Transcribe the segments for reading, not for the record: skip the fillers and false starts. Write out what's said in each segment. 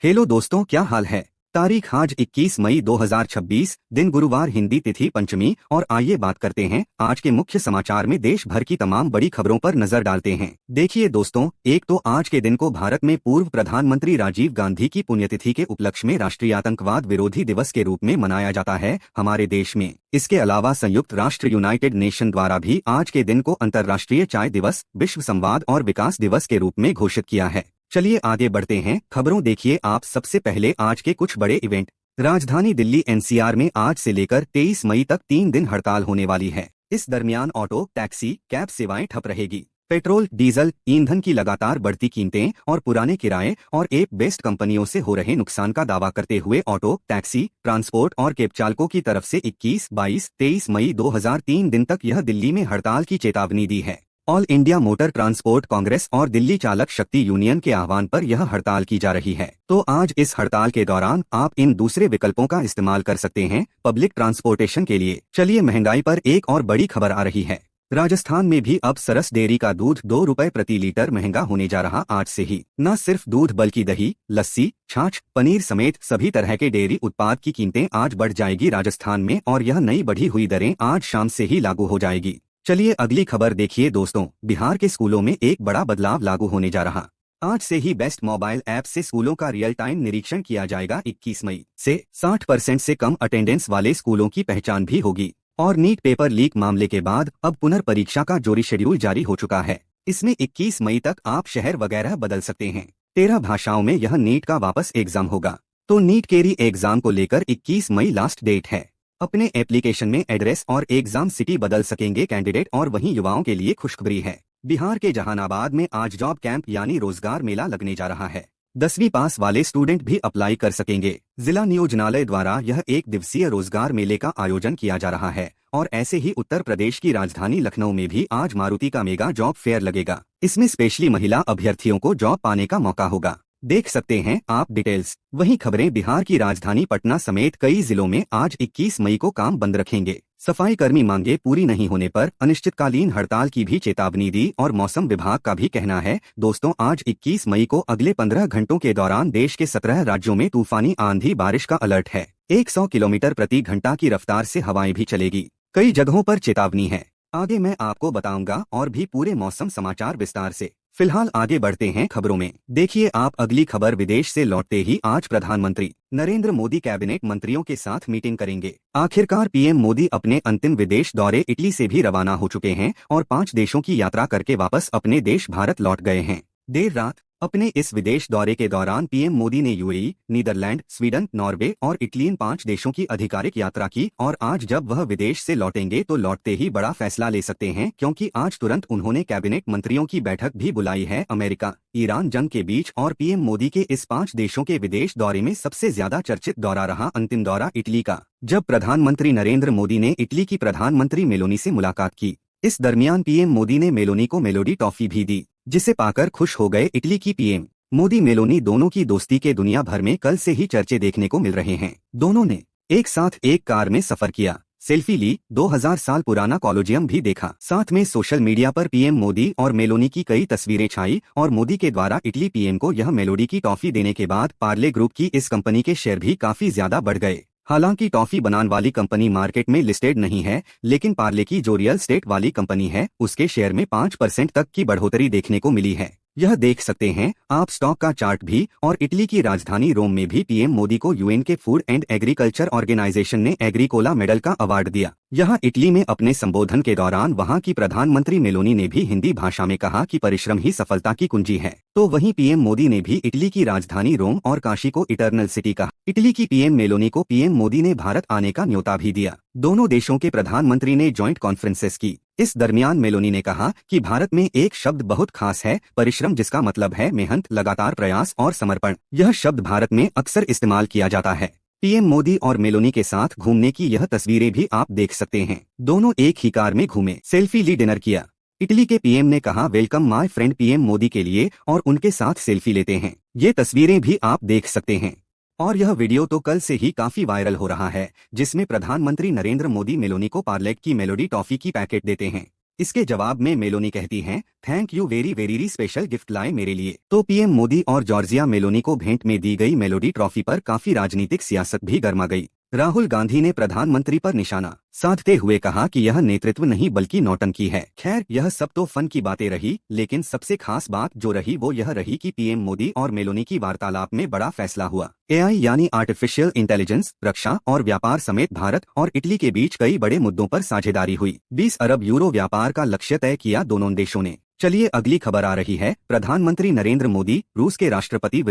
Hello दोस्तों, क्या हाल है। तारीख आज 21 मई 2026, दिन गुरुवार, हिंदी तिथि पंचमी। और आइए बात करते हैं आज के मुख्य समाचार में देश भर की तमाम बड़ी खबरों पर नजर डालते हैं। देखिए दोस्तों, एक तो आज के दिन को भारत में पूर्व प्रधानमंत्री राजीव गांधी की पुण्यतिथि के उपलक्ष्य में राष्ट्रीय आतंकवाद विरोधी दिवस के रूप में मनाया जाता है हमारे देश में। इसके अलावा संयुक्त राष्ट्र यूनाइटेड नेशन द्वारा भी आज के दिन को अंतर्राष्ट्रीय चाय दिवस, विश्व संवाद और विकास दिवस के रूप में घोषित किया है। चलिए आगे बढ़ते हैं खबरों। देखिए आप सबसे पहले आज के कुछ बड़े इवेंट। राजधानी दिल्ली एनसीआर में आज से लेकर 23 मई तक 3 दिन हड़ताल होने वाली है। इस दरमियान ऑटो, टैक्सी, कैब सेवाएं ठप रहेगी। पेट्रोल, डीजल, ईंधन की लगातार बढ़ती कीमतें और पुराने किराए और ऐप बेस्ड कंपनियों से हो रहे नुकसान का दावा करते हुए ऑटो, टैक्सी, ट्रांसपोर्ट और कैब चालकों की तरफ से 21, 22, 23 मई 2003 दिन तक यह दिल्ली में हड़ताल की चेतावनी दी है। All India motor transport Congress और दिल्ली चालक शक्ति यूनियन के आह्वान पर यह हड़ताल की जा रही है। तो आज इस हड़ताल के दौरान आप इन दूसरे विकल्पों का इस्तेमाल कर सकते हैं पब्लिक ट्रांसपोर्टेशन के लिए। चलिए महंगाई पर एक और बड़ी खबर आ रही है। राजस्थान में भी अब सरस डेयरी का दूध 2 रुपए प्रति लीटर महंगा होने जा रहा आज से ही। न सिर्फ दूध बल्कि दही, लस्सी, छाछ, पनीर समेत सभी तरह के डेयरी उत्पाद की कीमतें आज बढ़ जाएगी राजस्थान में, और यह नई बढ़ी हुई दरें आज शाम से ही लागू हो जाएगी। चलिए अगली खबर देखिए दोस्तों, बिहार के स्कूलों में एक बड़ा बदलाव लागू होने जा रहा। आज से ही बेस्ट मोबाइल ऐप से स्कूलों का रियल टाइम निरीक्षण किया जाएगा। 21 मई से 60% से कम अटेंडेंस वाले स्कूलों की पहचान भी होगी। और नीट पेपर लीक मामले के बाद अब पुनर्परीक्षा का जोरी शेड्यूल जारी हो चुका है। इसमें 21 मई तक आप शहर वगैरह बदल सकते हैं। 13 भाषाओं में यह नीट का वापस एग्जाम होगा। तो नीट के री एग्जाम को लेकर 21 मई लास्ट डेट है। अपने एप्लीकेशन में एड्रेस और एग्जाम सिटी बदल सकेंगे कैंडिडेट। और वहीं युवाओं के लिए खुशखबरी है। बिहार के जहानाबाद में आज जॉब कैंप यानी रोजगार मेला लगने जा रहा है। 10वीं पास वाले स्टूडेंट भी अप्लाई कर सकेंगे। जिला नियोजनालय द्वारा यह 1 दिवसीय रोजगार मेले का आयोजन किया जा रहा है। और ऐसे ही उत्तर प्रदेश की राजधानी लखनऊ में भी आज मारुति का मेगा जॉब फेयर लगेगा। इसमें स्पेशली महिला अभ्यर्थियों को जॉब पाने का मौका होगा। देख सकते हैं आप डिटेल्स। वहीं खबरें, बिहार की राजधानी पटना समेत कई जिलों में आज 21 मई को काम बंद रखेंगे। सफाई कर्मी मांगे पूरी नहीं होने पर अनिश्चितकालीन हड़ताल की भी चेतावनी दी। और मौसम विभाग का भी कहना है दोस्तों, आज 21 मई को अगले 15 घंटों के दौरान देश के 17 राज्यों में तूफानी आंधी बारिश का अलर्ट है। 100 किलोमीटर प्रति घंटा की रफ्तार से हवाएं भी चलेगी। कई जगहों पर चेतावनी है। आगे मैं आपको बताऊंगा और भी पूरे मौसम समाचार विस्तार से। फिलहाल आगे बढ़ते हैं खबरों में। देखिए आप अगली खबर, विदेश से लौटते ही आज प्रधानमंत्री नरेंद्र मोदी कैबिनेट मंत्रियों के साथ मीटिंग करेंगे। आखिरकार पीएम मोदी अपने अंतिम विदेश दौरे इटली से भी रवाना हो चुके हैं और 5 देशों की यात्रा करके वापस अपने देश भारत लौट गए हैं। देर रात अपने इस विदेश दौरे के दौरान पीएम मोदी ने यूएई, नीदरलैंड, स्वीडन, नॉर्वे और इटली इन 5 देशों की आधिकारिक यात्रा की। और आज जब वह विदेश से लौटेंगे तो लौटते ही बड़ा फैसला ले सकते हैं, क्योंकि आज तुरंत उन्होंने कैबिनेट मंत्रियों की बैठक भी बुलाई है। अमेरिका ईरान जंग के बीच और पीएम मोदी के इस 5 देशों के विदेश दौरे में सबसे ज्यादा चर्चित दौरा रहा अंतिम दौरा इटली का, जब प्रधानमंत्री नरेंद्र मोदी ने इटली की प्रधानमंत्री मेलोनी से मुलाकात की। इस दरमियान पीएम मोदी ने मेलोनी को मेलोडी टॉफी भी दी, जिसे पाकर खुश हो गए इटली की पीएम। मोदी मेलोनी दोनों की दोस्ती के दुनिया भर में कल से ही चर्चे देखने को मिल रहे हैं। दोनों ने एक साथ एक कार में सफर किया, सेल्फी ली, 2000 साल पुराना कॉलोजियम भी देखा। साथ में सोशल मीडिया पर पीएम मोदी और मेलोनी की कई तस्वीरें छाई। और मोदी के द्वारा इटली पीएम को यह मेलोडी की टॉफी देने के बाद पार्ले ग्रुप की इस कंपनी के शेयर भी काफी ज्यादा बढ़ गए। हालांकि टॉफी बनाने वाली कंपनी मार्केट में लिस्टेड नहीं है, लेकिन पार्ले की जो रियल एस्टेट वाली कंपनी है उसके शेयर में 5% तक की बढ़ोतरी देखने को मिली है। यह देख सकते हैं आप स्टॉक का चार्ट भी। और इटली की राजधानी रोम में भी पीएम मोदी को यूएन के फूड एंड एग्रीकल्चर ऑर्गेनाइजेशन ने एग्रीकोला मेडल का अवार्ड दिया। यहाँ इटली में अपने संबोधन के दौरान वहाँ की प्रधानमंत्री मेलोनी ने भी हिंदी भाषा में कहा कि परिश्रम ही सफलता की कुंजी है। तो वहीं पीएम मोदी ने भी इटली की राजधानी रोम और काशी को इटर्नल सिटी कहा। इटली की पीएम मेलोनी को पीएम मोदी ने भारत आने का न्योता भी दिया। दोनों देशों के प्रधानमंत्री ने जॉइंट कॉन्फ्रेंसेस की। इस दरमियान मेलोनी ने कहा कि भारत में एक शब्द बहुत खास है, परिश्रम, जिसका मतलब है मेहनत, लगातार प्रयास और समर्पण। यह शब्द भारत में अक्सर इस्तेमाल किया जाता है। पीएम मोदी और मेलोनी के साथ घूमने की यह तस्वीरें भी आप देख सकते हैं। दोनों एक ही कार में घूमे, सेल्फी ली, डिनर किया। इटली के पीएम ने कहा welcome my friend PM Modi के लिए, और उनके साथ सेल्फी लेते हैं। ये तस्वीरें भी आप देख सकते हैं। और यह वीडियो तो कल से ही काफी वायरल हो रहा है, जिसमें प्रधानमंत्री नरेंद्र मोदी मेलोनी को पार्ले की मेलोडी टॉफी की पैकेट देते हैं। इसके जवाब में मेलोनी कहती हैं, thank you very very special gift लाए मेरे लिए। तो पीएम मोदी और जॉर्जिया मेलोनी को भेंट में दी गई मेलोडी ट्रॉफी पर काफी राजनीतिक सियासत भी गर्मा गई। राहुल गांधी ने प्रधानमंत्री पर निशाना साधते हुए कहा कि यह नेतृत्व नहीं बल्कि नौटंकी है। खैर, यह सब तो फन की बातें रही, लेकिन सबसे खास बात जो रही वो यह रही कि पीएम मोदी और मेलोनी की वार्तालाप में बड़ा फैसला हुआ। एआई यानी आर्टिफिशियल इंटेलिजेंस, रक्षा और व्यापार समेत भारत और इटली के बीच कई बड़े मुद्दों पर साझेदारी हुई। 20 अरब यूरो व्यापार का लक्ष्य तय किया दोनों देशों ने। चलिए अगली खबर आ रही है। प्रधानमंत्री नरेंद्र मोदी, रूस के राष्ट्रपति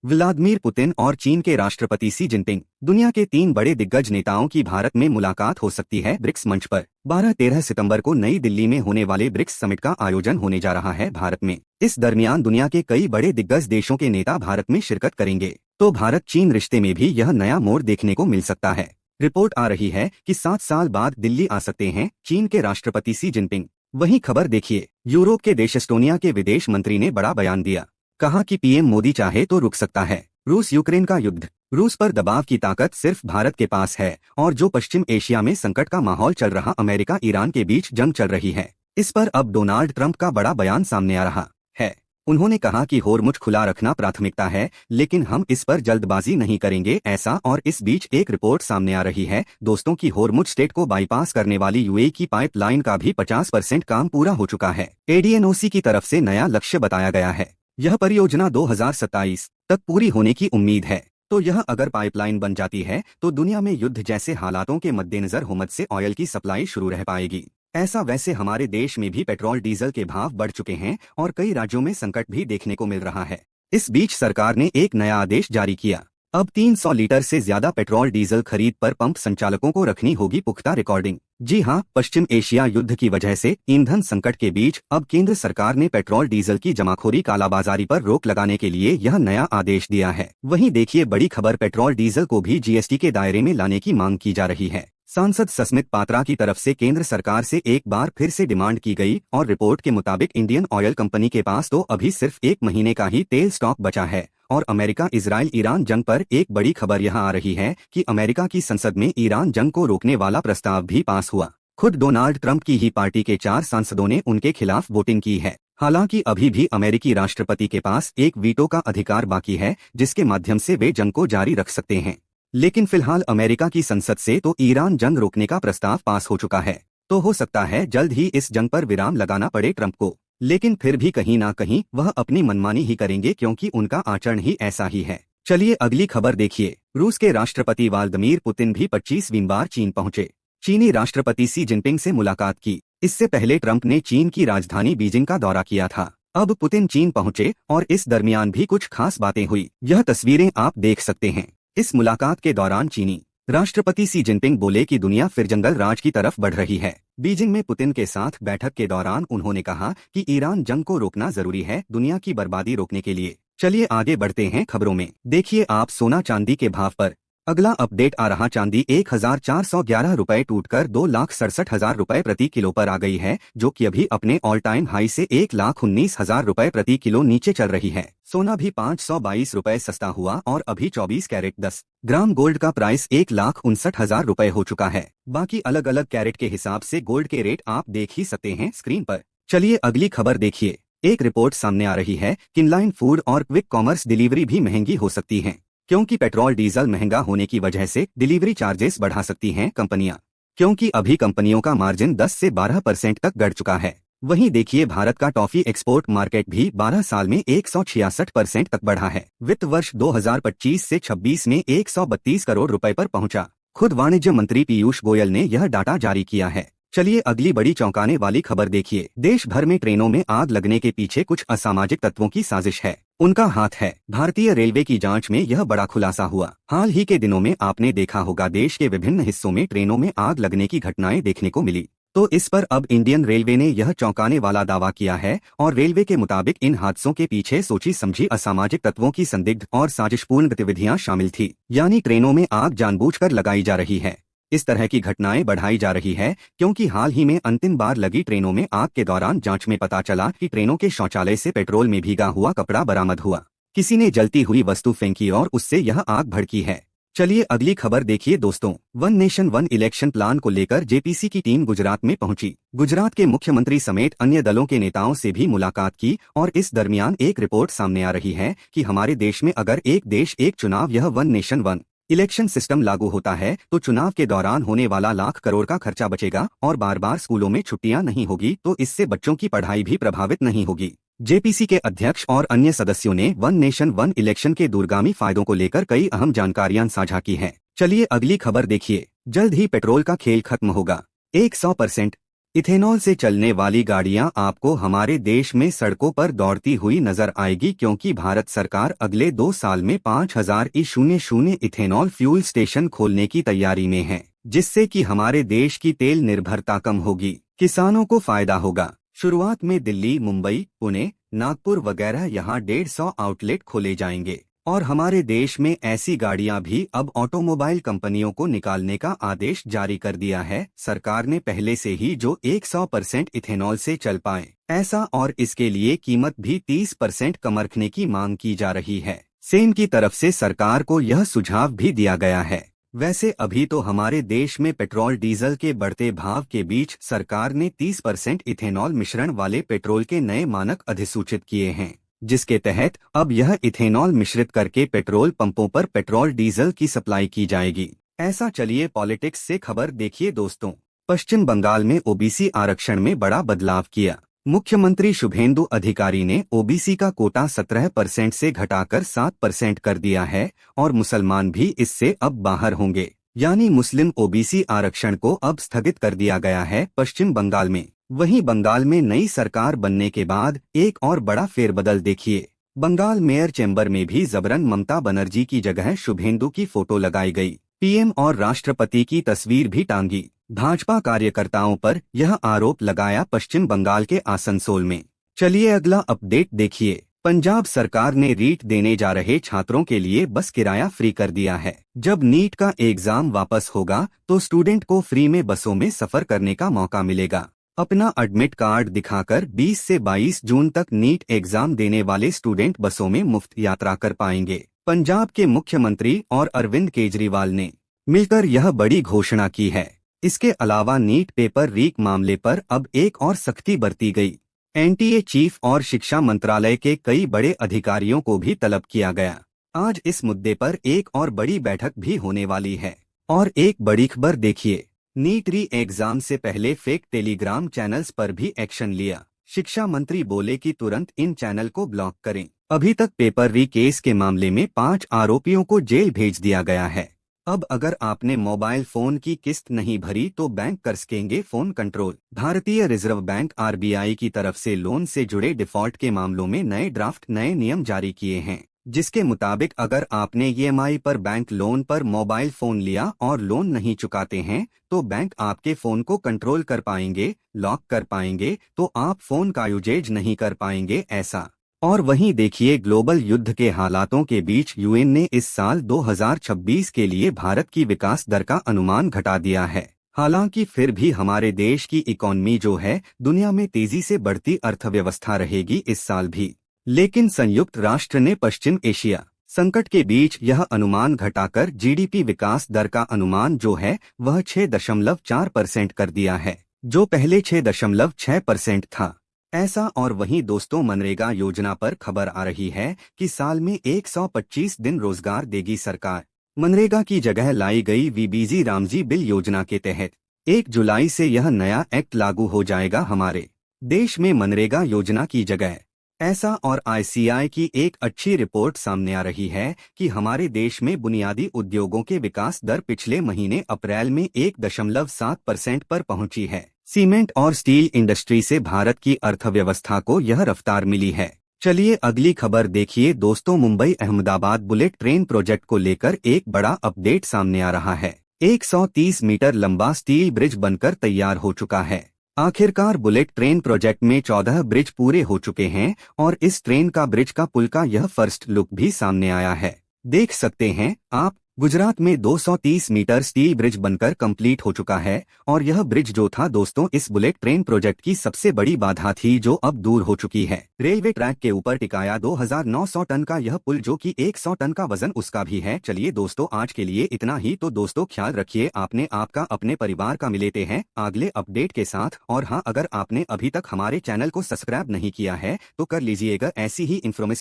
व्लादिमीर पुतिन और चीन के राष्ट्रपति शी जिनपिंग, दुनिया के 3 बड़े दिग्गज नेताओं की भारत में मुलाकात हो सकती है ब्रिक्स मंच पर। 12-13 सितंबर को नई दिल्ली में होने वाले ब्रिक्स समिट का आयोजन होने जा रहा है भारत में। इस दरमियान दुनिया के कई बड़े दिग्गज देशों के नेता भारत में शिरकत करेंगे। तो भारत चीन रिश्ते में भी यह नया मोड़ देखने को मिल सकता है। रिपोर्ट आ रही है कि 7 साल बाद दिल्ली आ सकते हैं चीन के राष्ट्रपति शी जिनपिंग। वहीं खबर देखिए, यूरोप के देश एस्टोनिया के विदेश मंत्री ने बड़ा बयान दिया। कहा कि पीएम मोदी चाहे तो रुक सकता है रूस यूक्रेन का युद्ध। रूस पर दबाव की ताकत सिर्फ भारत के पास है, और जो पश्चिम एशिया में संकट का माहौल चल रहा, अमेरिका ईरान के बीच जंग चल रही है, इस पर अब डोनाल्ड ट्रंप का बड़ा बयान सामने आ रहा है। उन्होंने कहा कि होर्मुज खुला रखना प्राथमिकता है, लेकिन हम इस पर जल्दबाजी नहीं करेंगे, ऐसा। और इस बीच एक रिपोर्ट सामने आ रही है दोस्तों की होर्मुज स्ट्रेट को बाईपास करने वाली यूएई की पाइपलाइन का भी 50% काम पूरा हो चुका है। एडीएनओसी की तरफ से नया लक्ष्य बताया गया है। यह परियोजना 2027 तक पूरी होने की उम्मीद है। तो यह अगर पाइपलाइन बन जाती है तो दुनिया में युद्ध जैसे हालातों के मद्देनजर होमज से ऑयल की सप्लाई शुरू रह पाएगी। ऐसा वैसे हमारे देश में भी पेट्रोल डीजल के भाव बढ़ चुके हैं और कई राज्यों में संकट भी देखने को मिल रहा है। इस बीच सरकार ने एक नया आदेश जारी किया। अब 300 लीटर से ज्यादा पेट्रोल डीजल खरीद पर पंप संचालकों को रखनी होगी पुख्ता रिकॉर्डिंग। जी हां, पश्चिम एशिया युद्ध की वजह से ईंधन संकट के बीच अब केंद्र सरकार ने पेट्रोल डीजल की जमाखोरी कालाबाजारी पर रोक लगाने के लिए यह नया आदेश दिया है। वहीं देखिए बड़ी खबर, पेट्रोल डीजल को भी जीएसटी के दायरे में लाने की मांग की जा रही है। सांसद सस्मित पात्रा की तरफ से केंद्र सरकार से एक बार फिर से डिमांड की गई और रिपोर्ट के मुताबिक इंडियन ऑयल कंपनी के पास तो अभी सिर्फ 1 महीने का ही तेल स्टॉक बचा है। और अमेरिका इजराइल ईरान जंग पर एक बड़ी खबर यहां आ रही है कि अमेरिका की संसद में ईरान जंग को रोकने वाला प्रस्ताव भी पास हुआ। खुद डोनाल्ड ट्रंप की ही पार्टी के 4 सांसदों ने उनके खिलाफ वोटिंग की है। हालांकि अभी भी अमेरिकी राष्ट्रपति के पास एक वीटो का अधिकार बाकी है, जिसके माध्यम से वे जंग को जारी रख सकते हैं। लेकिन फिलहाल अमेरिका की संसद से तो ईरान जंग रोकने का प्रस्ताव पास हो चुका है। तो हो सकता है जल्द ही इस जंग पर विराम लगाना पड़े ट्रंप को। लेकिन फिर भी कहीं ना कहीं वह अपनी मनमानी ही करेंगे, क्योंकि उनका आचरण ही ऐसा ही है। चलिए अगली खबर देखिए। रूस के राष्ट्रपति व्लादिमीर पुतिन भी 25वीं बार चीन पहुंचे। चीनी राष्ट्रपति शी जिनपिंग से मुलाकात की। इससे पहले ट्रंप ने चीन की राजधानी बीजिंग का दौरा किया था। अब पुतिन चीन पहुंचे और इस दरमियान भी कुछ खास बातें हुई। यह तस्वीरें आप देख सकते हैं। इस मुलाकात के दौरान चीनी राष्ट्रपति शी जिनपिंग बोले कि दुनिया फिर जंगल राज की तरफ बढ़ रही है। बीजिंग में पुतिन के साथ बैठक के दौरान उन्होंने कहा कि ईरान जंग को रोकना जरूरी है दुनिया की बर्बादी रोकने के लिए। चलिए आगे बढ़ते हैं खबरों में। देखिए आप सोना चांदी के भाव पर अगला अपडेट आ रहा। चांदी 1411 रुपए टूटकर 2,67,000 रुपए प्रति किलो पर आ गई है, जो कि अभी अपने ऑल टाइम हाई से 1,19,000 रुपए प्रति किलो नीचे चल रही है। सोना भी 522 रुपए सस्ता हुआ और अभी 24 कैरेट 10 ग्राम गोल्ड का प्राइस 1,59,000 रुपए हो चुका है। बाकी अलग अलग कैरेट के हिसाब से गोल्ड के रेट आप देख ही सकते हैं स्क्रीन पर। चलिए अगली खबर देखिए। एक रिपोर्ट सामने आ रही है कि इनलाइन फूड और क्विक कॉमर्स डिलीवरी भी महंगी हो सकती है, क्योंकि पेट्रोल डीजल महंगा होने की वजह से डिलीवरी चार्जेस बढ़ा सकती हैं कंपनियां, क्योंकि अभी कंपनियों का मार्जिन 10 से 12% तक बढ़ चुका है। वहीं देखिए भारत का टॉफी एक्सपोर्ट मार्केट भी 12 साल में 166% तक बढ़ा है। वित्त वर्ष 2025 से 26 में 132 करोड़ रुपए पर पहुंचा। खुद वाणिज्य मंत्री पीयूष गोयल ने यह डाटा जारी किया है। चलिए अगली बड़ी चौंकाने वाली खबर देखिए। देश भर में ट्रेनों में आग लगने के पीछे कुछ असामाजिक तत्वों की साजिश है, उनका हाथ है। भारतीय रेलवे की जांच में यह बड़ा खुलासा हुआ। हाल ही के दिनों में आपने देखा होगा देश के विभिन्न हिस्सों में ट्रेनों में आग लगने की घटनाएं देखने को मिली। तो इस पर अब इंडियन रेलवे ने यह चौंकाने वाला दावा किया है और रेलवे के मुताबिक इन हादसों के पीछे सोची समझी असामाजिक तत्वों की संदिग्ध और साजिशपूर्ण गतिविधियां शामिल थी, यानी ट्रेनों में आग जानबूझकर लगाई जा रही है। इस तरह की घटनाएं बढ़ाई जा रही है क्योंकि हाल ही में अंतिम बार लगी ट्रेनों में आग के दौरान जांच में पता चला कि ट्रेनों के शौचालय से पेट्रोल में भीगा हुआ कपड़ा बरामद हुआ। किसी ने जलती हुई वस्तु फेंकी और उससे यह आग भड़की है। चलिए अगली खबर देखिए दोस्तों। One nation one election plan को लेकर जेपीसी की टीम गुजरात में पहुंची। गुजरात के मुख्यमंत्री समेत अन्य दलों के नेताओं से भी मुलाकात की और इस दरमियान एक रिपोर्ट सामने आ रही है कि हमारे देश में अगर एक देश एक चुनाव यह one nation one election system लागू होता है तो चुनाव के दौरान होने वाला लाख करोड़ का खर्चा बचेगा और बार बार स्कूलों में छुट्टियां नहीं होगी, तो इससे बच्चों की पढ़ाई भी प्रभावित नहीं होगी। जेपीसी के अध्यक्ष और अन्य सदस्यों ने वन नेशन वन इलेक्शन के दूरगामी फायदों को लेकर कई अहम जानकारियां साझा की हैं। चलिए अगली खबर देखिए। जल्द ही पेट्रोल का खेल खत्म होगा। 100% इथेनॉल से चलने वाली गाड़ियां आपको हमारे देश में सड़कों पर दौड़ती हुई नजर आएगी, क्योंकि भारत सरकार अगले 2 साल में 5000 इथेनॉल फ्यूल स्टेशन खोलने की तैयारी में है, जिससे कि हमारे देश की तेल निर्भरता कम होगी, किसानों को फायदा होगा। शुरुआत में दिल्ली, मुंबई, पुणे, नागपुर वगैरह यहाँ 150 आउटलेट खोले जाएंगे और हमारे देश में ऐसी गाड़ियां भी अब ऑटोमोबाइल कंपनियों को निकालने का आदेश जारी कर दिया है। सरकार ने पहले से ही जो 100% इथेनॉल से चल पाए ऐसा, और इसके लिए कीमत भी 30% कम रखने की मांग की जा रही है। सेम की तरफ से सरकार को यह सुझाव भी दिया गया है। वैसे अभी तो हमारे देश में पेट्रोल डीजल के बढ़ते भाव के बीच सरकार ने 30% इथेनॉल मिश्रण वाले पेट्रोल के नए मानक अधिसूचित किए हैं, जिसके तहत अब यह इथेनॉल मिश्रित करके पेट्रोल पंपों पर पेट्रोल डीजल की सप्लाई की जाएगी। ऐसा चलिए पॉलिटिक्स से खबर देखिए दोस्तों। पश्चिम बंगाल में ओबीसी आरक्षण में बड़ा बदलाव किया। मुख्यमंत्री शुभेंदु अधिकारी ने ओबीसी का कोटा 17% से घटाकर 7% कर दिया है और मुसलमान भी इससे अब बाहर होंगे, यानी मुस्लिम ओबीसी आरक्षण को अब स्थगित कर दिया गया है पश्चिम बंगाल में। वहीं बंगाल में नई सरकार बनने के बाद एक और बड़ा फेरबदल देखिए। बंगाल मेयर चेंबर में भी जबरन ममता बनर्जी की जगह शुभेंदु की फोटो लगाई गई। पीएम और राष्ट्रपति की तस्वीर भी टांगी। भाजपा कार्यकर्ताओं पर यह आरोप लगाया पश्चिम बंगाल के आसनसोल में। चलिए अगला अपडेट देखिए। पंजाब सरकार ने रीट देने जा रहे छात्रों के लिए बस किराया फ्री कर दिया है। जब नीट का एग्जाम वापस होगा तो स्टूडेंट को फ्री में बसों में सफर करने का मौका मिलेगा। अपना एडमिट कार्ड दिखाकर 20 से 22 जून तक नीट एग्जाम देने वाले स्टूडेंट बसों में मुफ्त यात्रा कर पाएंगे। पंजाब के मुख्यमंत्री और अरविंद केजरीवाल ने मिलकर यह बड़ी घोषणा की है। इसके अलावा नीट पेपर लीक मामले पर अब एक और सख्ती बरती गई। एनटीए चीफ और शिक्षा मंत्रालय के कई बड़े अधिकारियों को भी तलब किया गया। आज इस मुद्दे पर एक और बड़ी बैठक भी होने वाली है। और एक बड़ी खबर देखिए। नीट री एग्जाम से पहले फेक टेलीग्राम चैनल्स पर भी एक्शन लिया। शिक्षा मंत्री बोले कि तुरंत इन चैनल को ब्लॉक करें। अभी तक पेपर री केस के मामले में 5 आरोपियों को जेल भेज दिया गया है। अब अगर आपने मोबाइल फोन की किस्त नहीं भरी तो बैंक कर सकेंगे फोन कंट्रोल। भारतीय रिजर्व बैंक आरबीआई की तरफ से लोन से जुड़े डिफॉल्ट के मामलों में नए नियम जारी किए हैं, जिसके मुताबिक अगर आपने ईएमआई पर बैंक लोन पर मोबाइल फोन लिया और लोन नहीं चुकाते हैं तो बैंक आपके फोन को कंट्रोल कर पाएंगे, लॉक कर पाएंगे, तो आप फोन का यूजेज नहीं कर पाएंगे ऐसा। और वहीं देखिए, ग्लोबल युद्ध के हालातों के बीच यूएन ने इस साल 2026 के लिए भारत की विकास दर का अनुमान घटा दिया है। हालांकि फिर भी हमारे देश की इकोनॉमी जो है दुनिया में तेजी से बढ़ती अर्थव्यवस्था रहेगी इस साल भी। लेकिन संयुक्त राष्ट्र ने पश्चिम एशिया संकट के बीच यह अनुमान घटाकर जीडीपी विकास दर का अनुमान जो है वह 6.4% कर दिया है, जो पहले 6.6% था ऐसा। और वहीं दोस्तों, मनरेगा योजना पर खबर आ रही है कि साल में 125 दिन रोजगार देगी सरकार। मनरेगा की जगह लाई गई वीबीजी रामजी बिल योजना के तहत 1 जुलाई से यह नया एक्ट लागू हो जाएगा हमारे देश में मनरेगा योजना की जगह ऐसा। और आईसीआई की एक अच्छी रिपोर्ट सामने आ रही है कि हमारे देश में बुनियादी उद्योगों के विकास दर पिछले महीने अप्रैल में 1.7% पर पहुंची है। सीमेंट और स्टील इंडस्ट्री से भारत की अर्थव्यवस्था को यह रफ्तार मिली है। चलिए अगली खबर देखिए दोस्तों। Mumbai Ahmedabad bullet train project को लेकर एक बड़ा अपडेट सामने आ रहा है। 130 मीटर लंबा स्टील ब्रिज बनकर तैयार हो चुका है। आखिरकार बुलेट ट्रेन प्रोजेक्ट में 14 ब्रिज पूरे हो चुके हैं और इस ट्रेन का ब्रिज का पुल का यह फर्स्ट लुक भी सामने आया है। देख सकते हैं आप गुजरात में 230 मीटर स्टील ब्रिज बनकर कंप्लीट हो चुका है और यह ब्रिज जो था दोस्तों इस बुलेट ट्रेन प्रोजेक्ट की सबसे बड़ी बाधा थी जो अब दूर हो चुकी है। रेलवे ट्रैक के ऊपर टिकाया 2900 टन का यह पुल जो कि 100 टन का वजन उसका भी है। चलिए दोस्तों आज के लिए इतना ही। तो दोस्तों ख्याल रखिए आपने आपका अपने परिवार का। मिलते हैं अगले अपडेट के साथ। और हाँ, अगर आपने अभी तक हमारे चैनल को सब्सक्राइब नहीं किया है तो कर लीजिएगा ऐसी ही इन्फॉर्मेशन